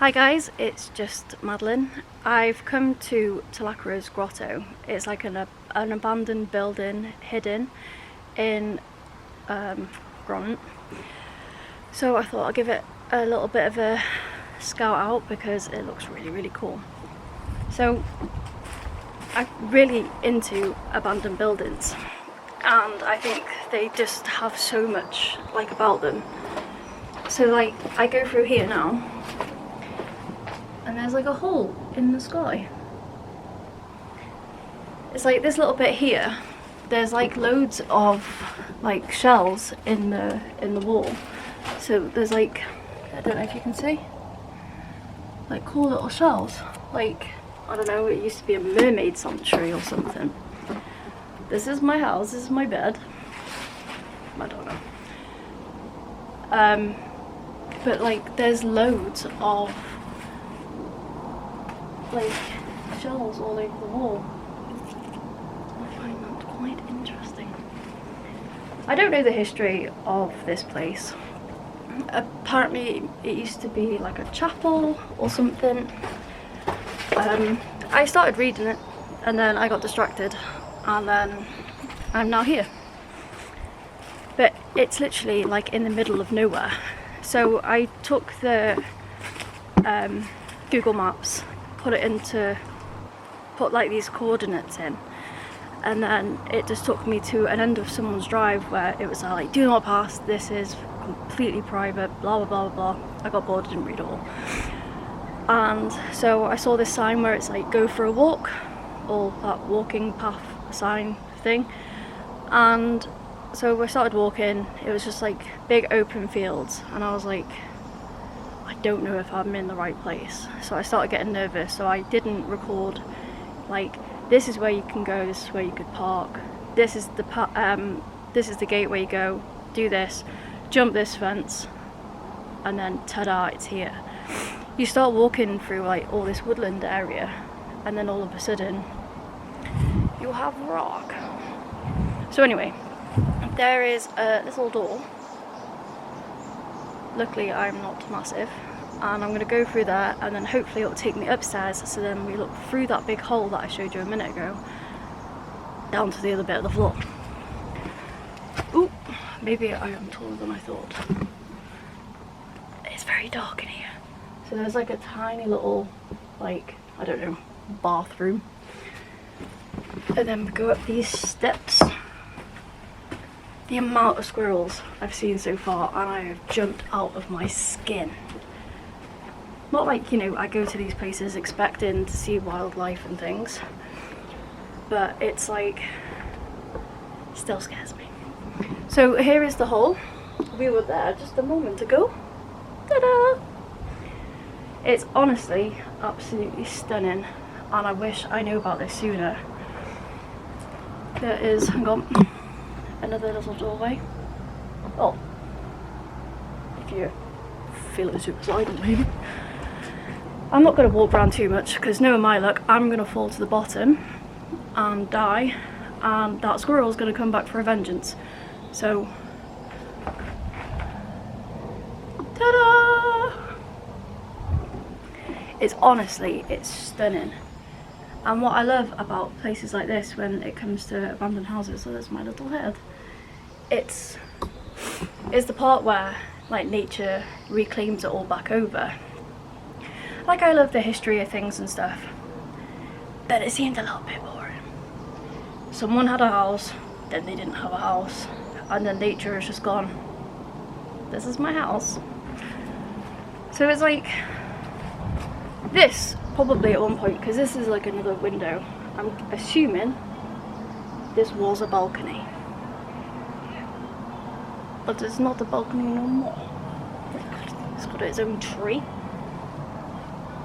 Hi guys, it's just Madeleine. I've come to Talacre Grotto. It's like an abandoned building hidden in Grant. So I thought I'd give it a little bit of a scout out because it looks really cool. So I'm really into abandoned buildings and I think they just have so much about them. So I go through here now and there's a hole in the sky. It's this little bit here, there's loads of shells in the wall. So there's I don't know if you can see, cool little shells. I don't know, it used to be a mermaid sanctuary or something. This is my house, this is my bed. I don't know. But there's loads of shells all over the wall. I find that quite interesting. I don't know the history of this place. Apparently it used to be a chapel or something. I started reading it and then I got distracted and then I'm now here. But it's literally in the middle of nowhere. So I took the Google Maps, put these coordinates in, and then it just took me to an end of someone's drive where it was do not pass, this is completely private, blah blah blah blah. I got bored, didn't read it all. And so I saw this sign where it's go for a walk, or that walking path sign thing. And so I started walking. It was just big open fields and I was I don't know if I'm in the right place. So I started getting nervous, so I didn't record this is where you can go, this is where you could park, this is the gate where you go, do this, jump this fence, and then ta-da, it's here. You start walking through all this woodland area and then all of a sudden you'll have rock. So anyway, there is a little door. Luckily I'm not massive, and I'm going to go through there and then hopefully it'll take me upstairs, so then we look through that big hole that I showed you a minute ago down to the other bit of the floor. Ooh, maybe I am taller than I thought. It's very dark in here. So there's a tiny little I don't know, bathroom, and then we go up these steps. The amount of squirrels I've seen so far, and I have jumped out of my skin. Not I go to these places expecting to see wildlife and things, but it's still scares me. So here is the hole. We were there just a moment ago. Ta-da! It's honestly absolutely stunning, and I wish I knew about this sooner. There is, hang on, another little doorway. Oh, if you feel it suicidal maybe. I'm not going to walk around too much because knowing my luck, I'm going to fall to the bottom and die, and that squirrel's going to come back for a vengeance. So, ta-da! It's stunning. And what I love about places like this when it comes to abandoned houses, so there's my little head, it's the part where nature reclaims it all back over. I love the history of things and stuff, but it seemed a little bit boring. Someone had a house, then they didn't have a house, and then nature has just gone, this is my house. So it's this probably at one point, because this is another window. I'm assuming this was a balcony, but it's not a balcony no more. It's got its own tree.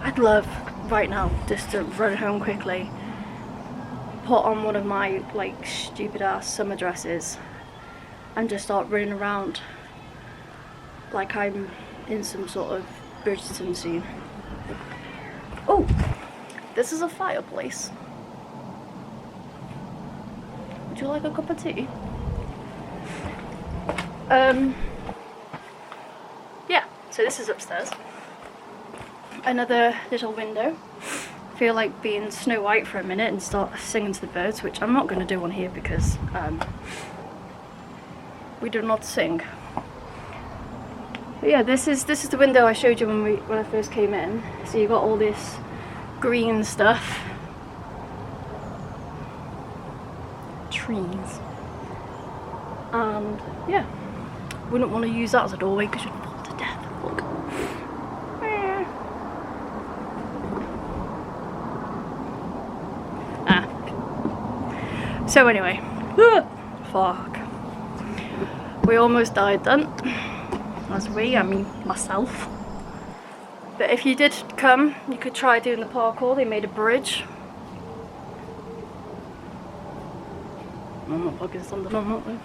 I'd love right now just to run home quickly, put on one of my stupid ass summer dresses and just start running around I'm in some sort of Bridgerton scene. Oh, this is a fireplace. Would you like a cup of tea? Yeah, so this is upstairs. another little window. I feel like being Snow White for a minute and start singing to the birds, which I'm not going to do on here because we do not sing. But yeah, this is the window I showed you when I first came in. So you got all this green stuff, trees, and yeah, wouldn't want to use that as a doorway because you'd fall to death. Look. So anyway, fuck. We almost died then. As I mean myself. But if you did come, you could try doing the parkour. They made a bridge. I'm not plugging something on that though.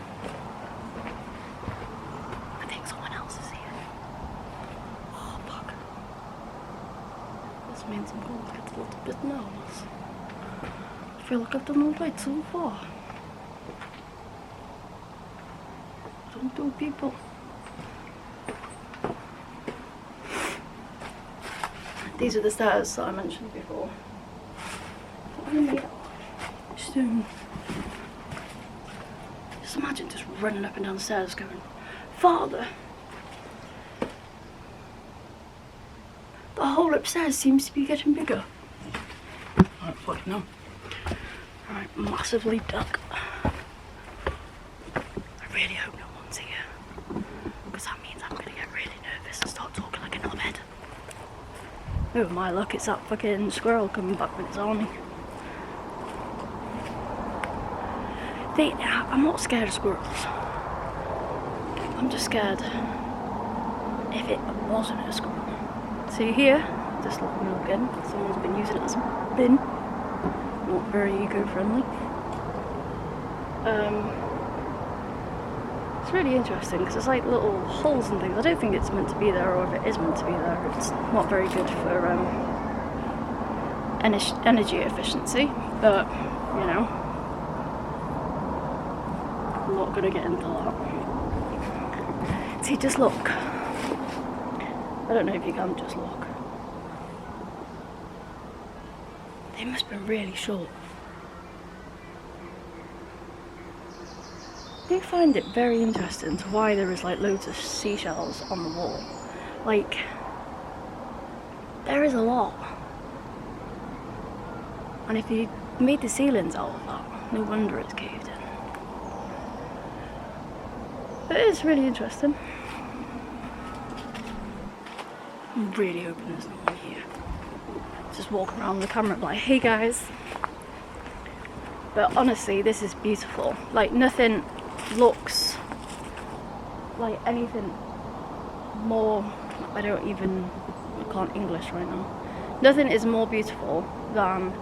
I think someone else is here. Oh fuck. This means I'm going to get a little bit nervous. I feel like I've done alright so far. Don't do people. These are the stairs that I mentioned before. What are they made of? Stone. Just imagine just running up and down the stairs going, Father! The hole upstairs seems to be getting bigger. I don't fucking know. Right, massively duck. I really hope no one's here. Because that means I'm gonna get really nervous and start talking like an knobhead. Oh my luck, it's that fucking squirrel coming back with its army. I'm not scared of squirrels. I'm just scared if it wasn't a squirrel. See here, just let me look in. Someone's been using it as a bin. Not very eco-friendly. It's really interesting because it's like little holes and things. I don't think it's meant to be there, or if it is meant to be there, it's not very good for energy efficiency. But you know, I'm not gonna get into that. See, just look. I don't know if you can just look. They must have been really short. I do find it very interesting to why there is like loads of seashells on the wall. Like, there is a lot. And if you made the ceilings out of that, no wonder it's caved in. But it is really interesting. I'm really hoping there's no one here. Just walk around the camera and be like, hey guys. But honestly, this is beautiful. Like, nothing looks like anything more, I can't English right now. Nothing is more beautiful than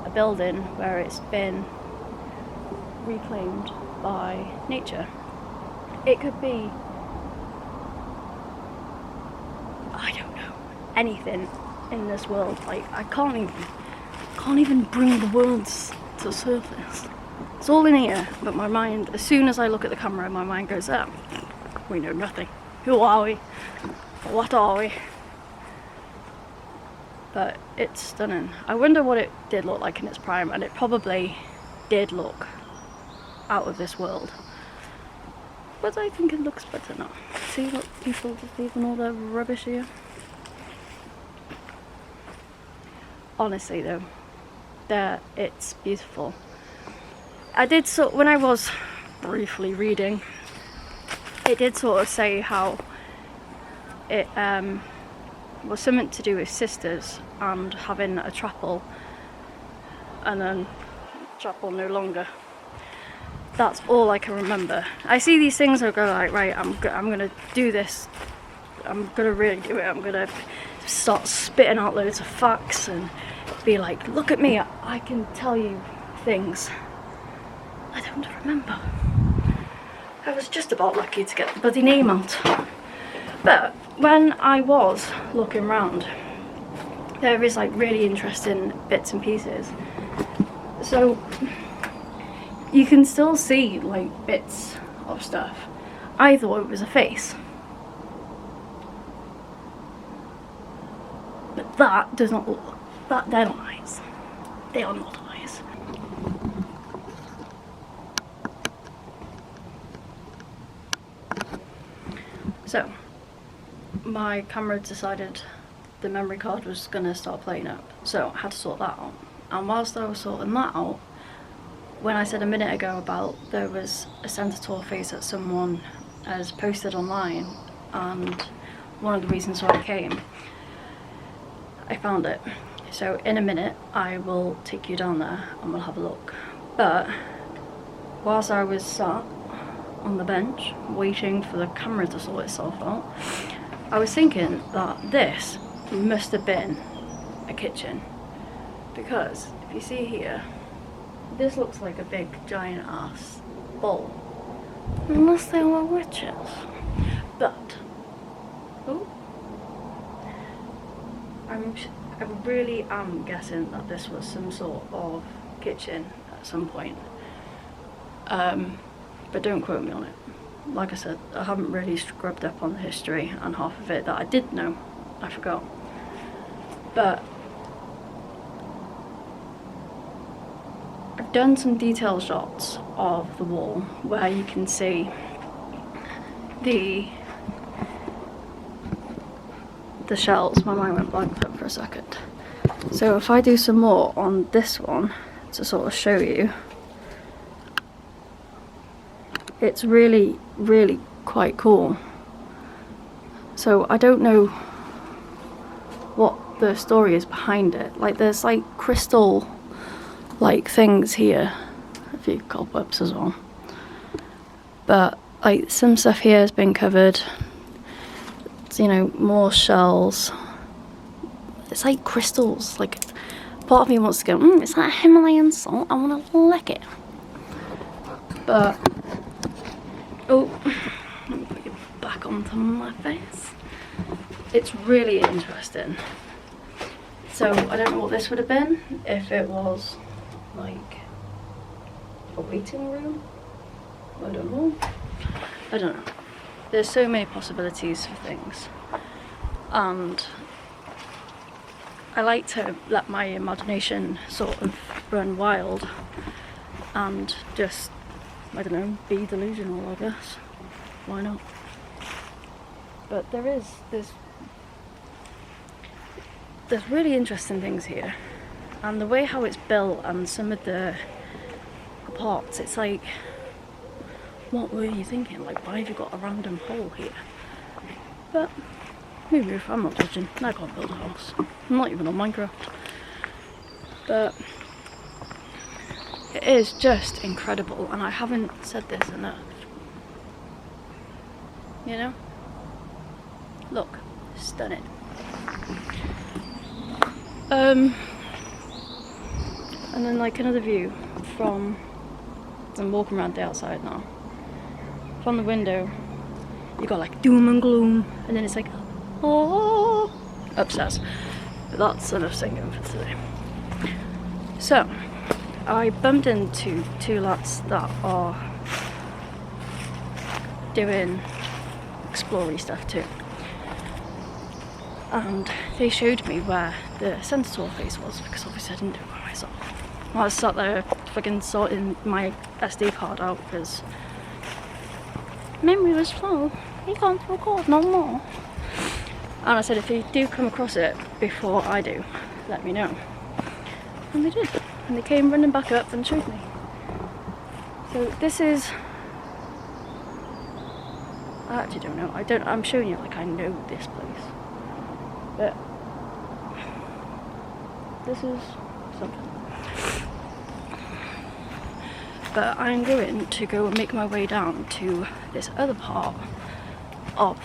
a building where it's been reclaimed by nature. It could be, I don't know, anything in this world. Like, I can't even bring the words to the surface. It's all in here, but my mind, as soon as I look at the camera, my mind goes, oh, we know nothing. Who are we? What are we? But it's stunning. I wonder what it did look like in its prime, and it probably did look out of this world. But I think it looks better now. See, look, people just leaving all their rubbish here. Honestly though, it's beautiful. I did when I was briefly reading, it did sort of say how it was something to do with sisters and having a chapel, and then chapel no longer. That's all I can remember. I see these things and I go like, right, I'm gonna do this. I'm gonna really do it. I'm gonna start spitting out loads of facts and be like, look at me, I can tell you things. I don't remember. I was just about lucky to get the bloody name out. But when I was looking around, there is like really interesting bits and pieces. So you can still see like bits of stuff. I thought it was a face. But that does not look, that they're not eyes. They are not eyes. So, my camera decided the memory card was gonna start playing up, so I had to sort that out. And whilst I was sorting that out, when I said a minute ago about there was a centaur face that someone has posted online, and one of the reasons why I came, I found it. So in a minute I will take you down there and we'll have a look. But whilst I was sat on the bench waiting for the camera to sort itself out, I was thinking that this must have been a kitchen, because if you see here, this looks like a big giant ass bowl, unless they were witches. But I really am guessing that this was some sort of kitchen at some point, but don't quote me on it. Like I said, I haven't really scrubbed up on the history, and half of it that I did know I forgot. But I've done some detail shots of the wall where you can see the shells. My mind went blank for a second. So if I do some more on this one to sort of show you, it's really, really quite cool. So I don't know what the story is behind it. Like, there's like crystal like things here, a few cobwebs as well, but like some stuff here has been covered. It's, you know, more shells. It's like crystals. Like, part of me wants to go, is that Himalayan salt? I want to lick it. But oh, let me put you back onto my face. It's really interesting. So I don't know what this would have been, if it was like a waiting room. I don't know. There's so many possibilities for things, and I like to let my imagination sort of run wild and just, I don't know, be delusional, I guess. Why not? But there's really interesting things here, and the way how it's built and some of the parts, it's like, what were you thinking? Like, why have you got a random hole here? But maybe if I'm not judging, I can't build a house. I'm not even on Minecraft. But it is just incredible, and I haven't said this enough. You know? Look, stunning. And then like another view from, I'm walking around the outside now. From the window, you got like doom and gloom, and then it's like, oh, upstairs. But that's enough singing for today. So, I bumped into two lads that are doing exploring stuff too. And they showed me where the centaur face was, because obviously I didn't do it by myself. I was sat there fucking sorting my SD card out because memory was full. You can't record no more. And I said, if you do come across it before I do, let me know. And they did. And they came running back up and showed me. So this is, I actually don't know. I'm showing you like I know this place. But this is something. But I'm going to go and make my way down to this other part of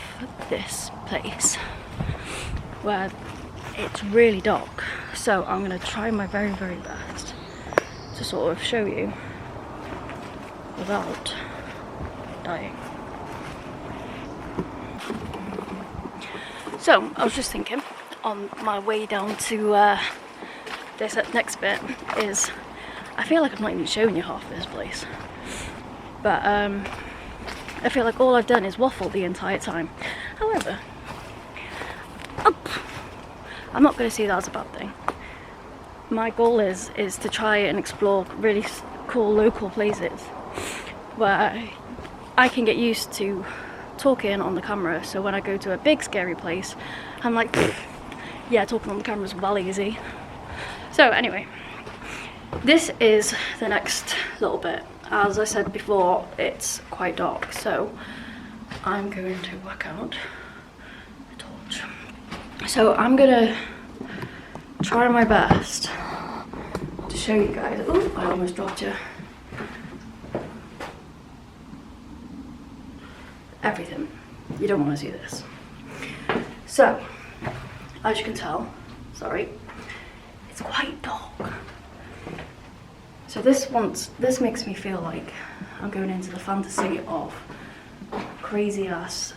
this place where it's really dark. So I'm going to try my very, very best to sort of show you without dying. So I was just thinking on my way down to this next bit is, I feel like I'm not even showing you half this place, but I feel like all I've done is waffle the entire time. However, I'm not going to see that as a bad thing. My goal is to try and explore really cool local places where I can get used to talking on the camera, so when I go to a big scary place, I'm like, yeah, talking on the camera is well easy. So anyway, this is the next little bit. As I said before, it's quite dark, so I'm going to whack out a torch. So I'm gonna try my best to show you guys. Oh, I almost dropped you. Everything. You don't want to see this. So, as you can tell, sorry, it's quite dark. So this makes me feel like I'm going into the fantasy of crazy ass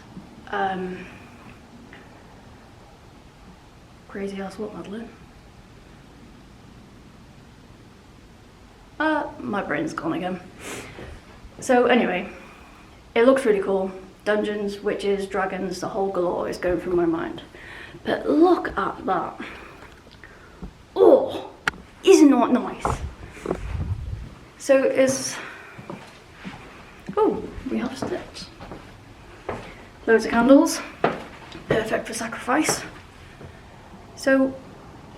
what, Madeleine? My brain's gone again. So anyway, it looks really cool. Dungeons, witches, dragons, the whole galore is going through my mind. But look at that. Oh, isn't that nice? So we have steps. Loads of candles. Perfect for sacrifice. So,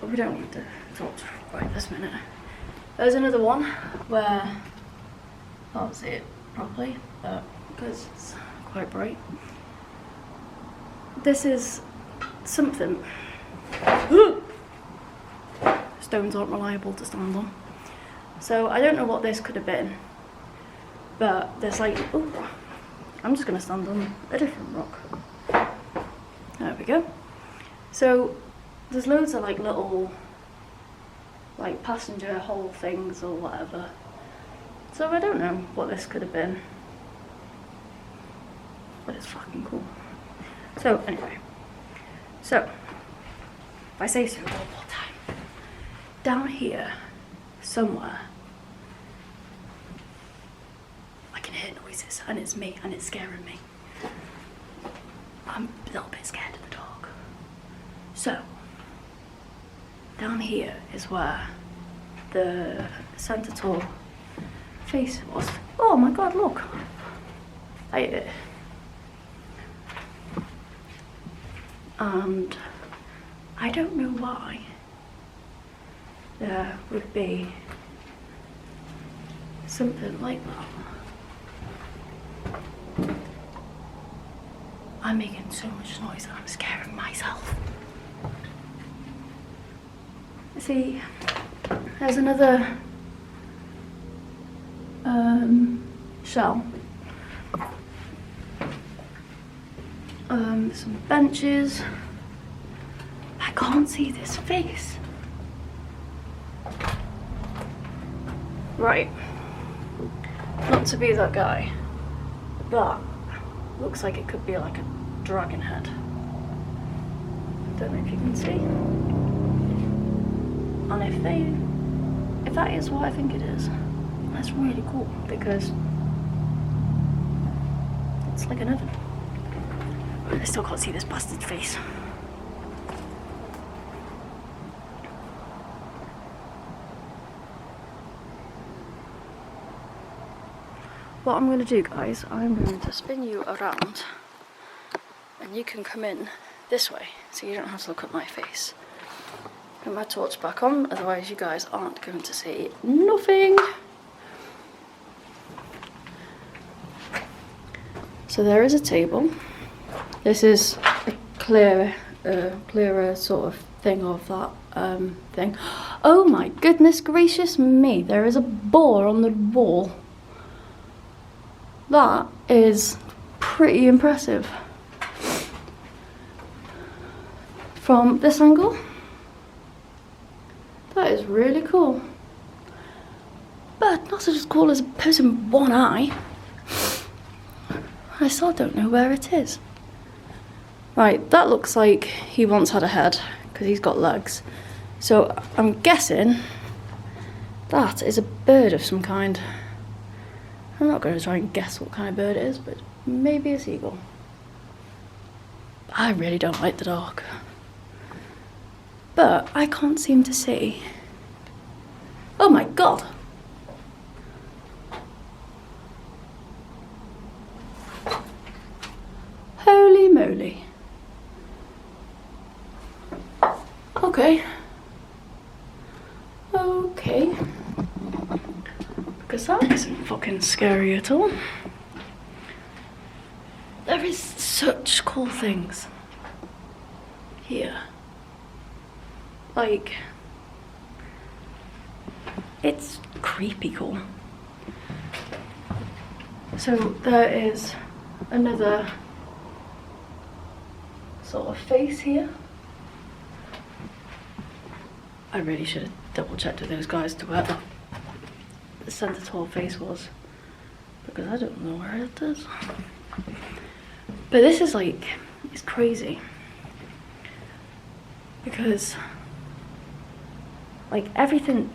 we don't need to torch right this minute. There's another one where I can't see it properly, because it's quite bright. This is something. Stones aren't reliable to stand on. So I don't know what this could have been, but there's like, oh, I'm just gonna stand on a different rock. There we go. So there's loads of like little like passenger hole things or whatever. So I don't know what this could have been, but it's fucking cool. So anyway, so if I say so one more time, down here somewhere I can hear noises and it's me and it's scaring me. I'm a little bit scared of the dark. So down here is where the centaur face was. Oh my god, look. And I don't know why there would be something like that. I'm making so much noise that I'm scaring myself. See, there's another shell. Some benches. I can't see this face. Right. Not to be that guy, but looks like it could be like a dragon head. Don't know if you can see. And if that is what I think it is, that's really cool because it's like an oven. I still can't see this bastard's face. What I'm going to do, guys, I'm going to spin you around and you can come in this way so you don't have to look at my face. Put my torch back on, otherwise you guys aren't going to see nothing. So there is a table. This is a clearer sort of thing of that thing. Oh my goodness gracious me, there is a boar on the wall. That is pretty impressive. From this angle, that is really cool. But not as cool as a person with one eye. I still don't know where it is. Right, that looks like he once had a head, because he's got legs. So I'm guessing that is a bird of some kind. I'm not going to try and guess what kind of bird it is, but maybe a seagull. I really don't like the dark. but I can't seem to see. Oh my god! Holy moly. Okay. Okay. Because that isn't fucking scary at all. There is such cool things here. Like, it's creepy cool. So there is another sort of face here. I really should have double checked with those guys to where the centre tall face was, because I don't know where it is. But this is like, it's crazy. Because, like, everything,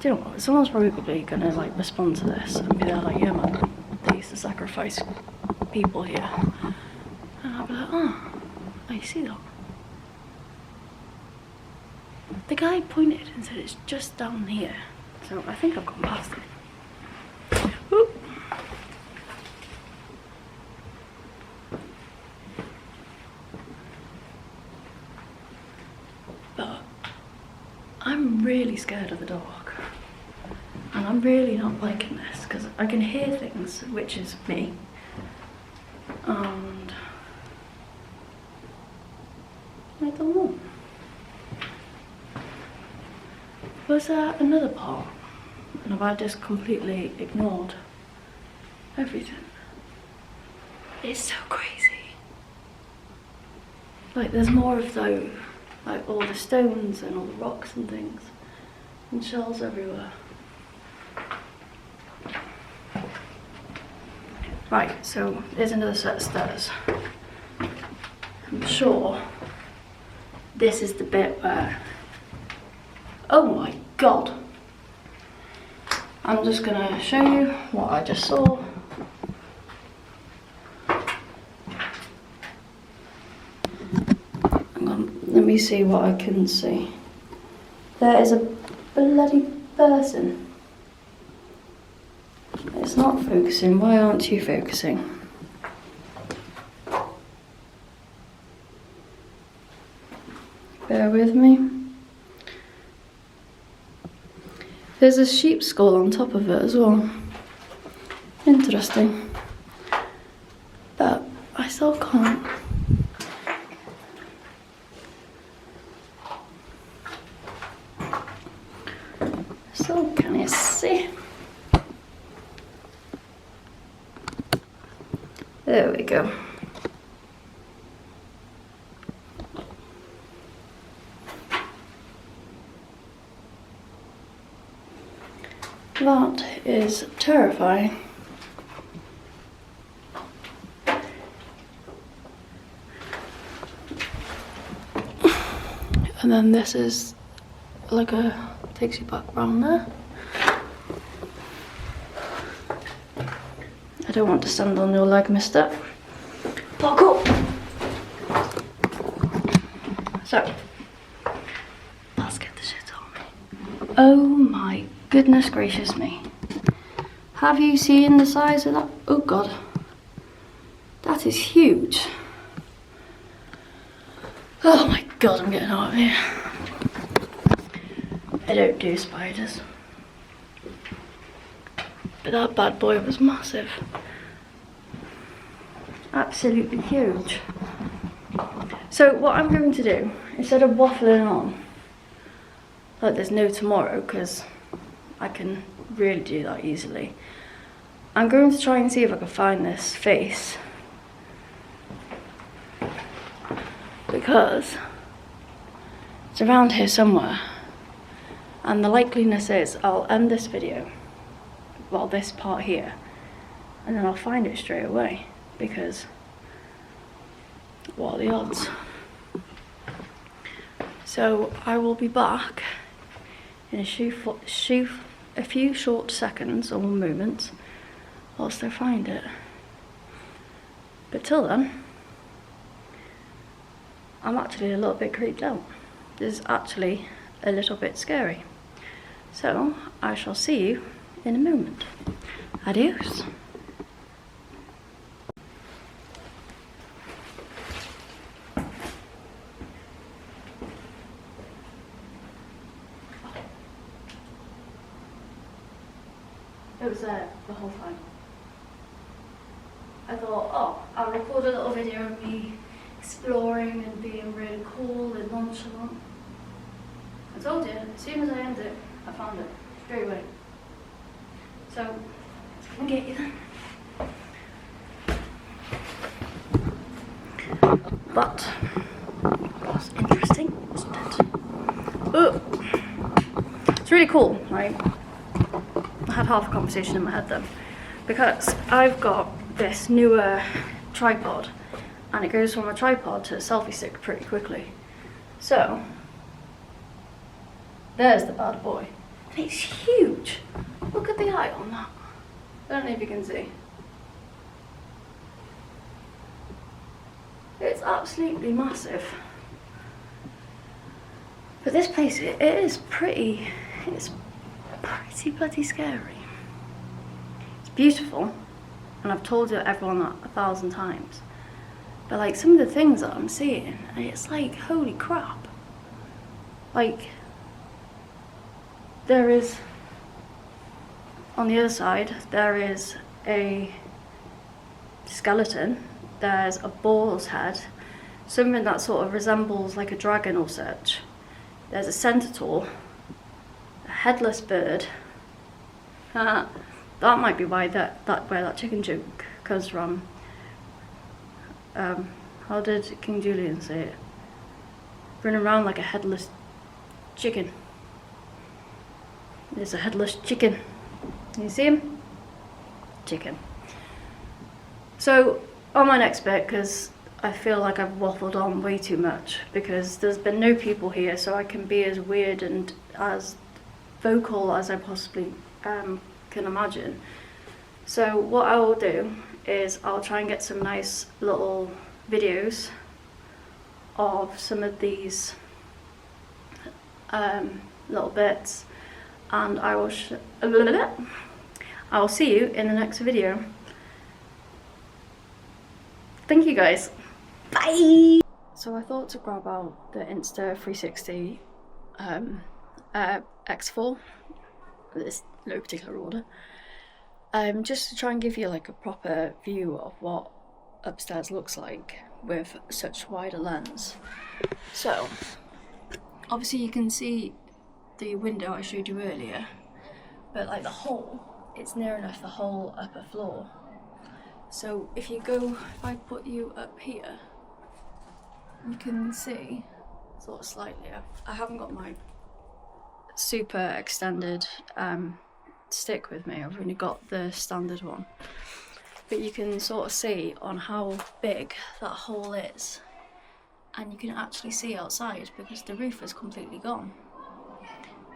do you know what, someone's probably gonna like respond to this and be there like, yeah man, they used to sacrifice people here. And I'll be like, oh, you see that? The guy pointed and said it's just down here. So I think I've gone past it. Oop. But I'm really scared of the dark. And I'm really not liking this because I can hear things, which is me. And I don't know. Was there another part? And have I just completely ignored everything? It's so crazy. Like, there's more of those, like all the stones and all the rocks and things, and shells everywhere. Right, so there's another set of stairs. I'm sure this is the bit where, oh my god. I'm just gonna show you what I just saw. Hang on, let me see what I can see. There is a bloody person. It's not focusing. Why aren't you focusing? Bear with me. There's a sheep skull on top of it as well. Interesting. But I still can't. So can you see? There we go. That is terrifying. And then this is like takes you back round there. I don't want to stand on your leg, mister. Back up! So, that scared the shit out of me. Oh my goodness gracious me. Have you seen the size of that? Oh god. That is huge. Oh my god, I'm getting out of here. I don't do spiders. But that bad boy was massive. Absolutely huge. So what I'm going to do, instead of waffling on like there's no tomorrow, because I can really do that easily, I'm going to try and see if I can find this face, because it's around here somewhere, and the likeliness is I'll end this video, well, this part here, and then I'll find it straight away, because what are the odds? So I will be back in a few short seconds or moments whilst I find it. But till then, I'm actually a little bit creeped out. This is actually a little bit scary. So I shall see you in a moment. Adios. It was there the whole time. I thought, oh, I'll record a little video of me exploring and being really cool and nonchalant. I told you, as soon as I ended it, I found it straight away. So, I'm gonna get you then. But, that's interesting, wasn't it? Oh, it's really cool, right? I had half a conversation in my head then, because I've got this newer tripod, and it goes from a tripod to a selfie stick pretty quickly. So, there's the bad boy. And it's huge. Look at the eye on that. I don't know if you can see. It's absolutely massive. But this place, it's pretty bloody scary. It's beautiful, and I've told everyone that 1,000 times. But like some of the things that I'm seeing, and it's like, holy crap. Like, there is, on the other side, there is a skeleton, there's a boar's head, something that sort of resembles like a dragon or such. There's a centaur, a headless bird. That might be why where that chicken joke comes from. How did King Julian say it? Running around like a headless chicken. There's a headless chicken. You see him? Chicken. So, on my next bit, because I feel like I've waffled on way too much, because there's been no people here, so I can be as weird and as vocal as I possibly can imagine. So what I will do is I'll try and get some nice little videos of some of these little bits, and I will see you in the next video. Thank you guys. Bye! So I thought to grab out the Insta360 X4, this no particular order, just to try and give you like a proper view of what upstairs looks like with such wider lens. So obviously you can see the window I showed you earlier, but like the hole, it's near enough the whole upper floor. So if I put you up here, you can see sort of slightly, I haven't got my super extended stick with me, I've only got the standard one, but you can sort of see on how big that hole is, and you can actually see outside because the roof is completely gone.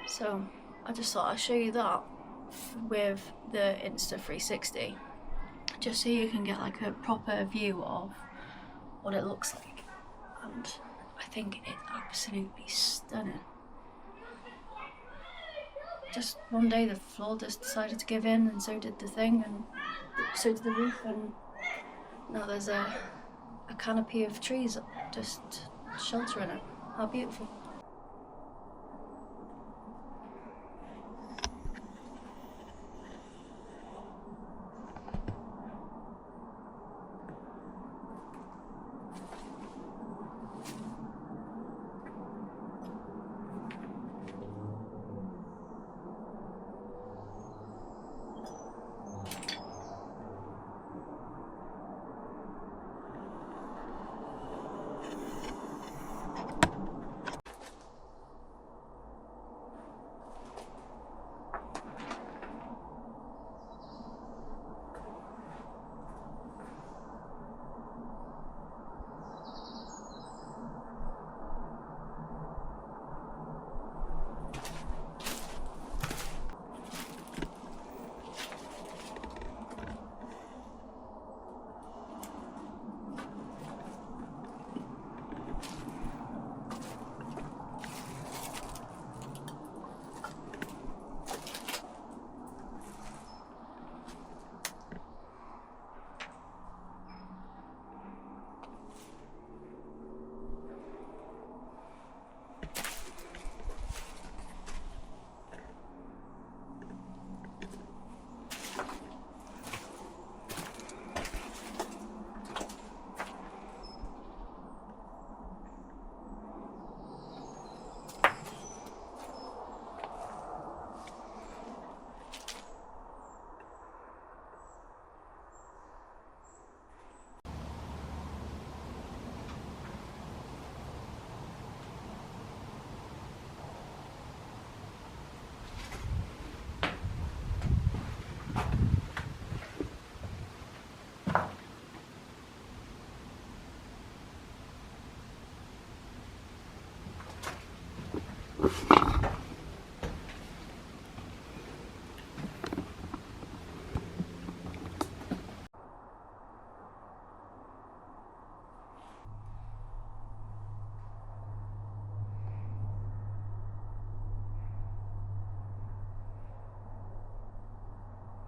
So I just thought I'd show you that with the Insta360, just so you can get like a proper view of what it looks like, and I think it's absolutely stunning. Just one day the floor just decided to give in, and so did the thing, and so did the roof, and now there's a canopy of trees just sheltering it. How beautiful.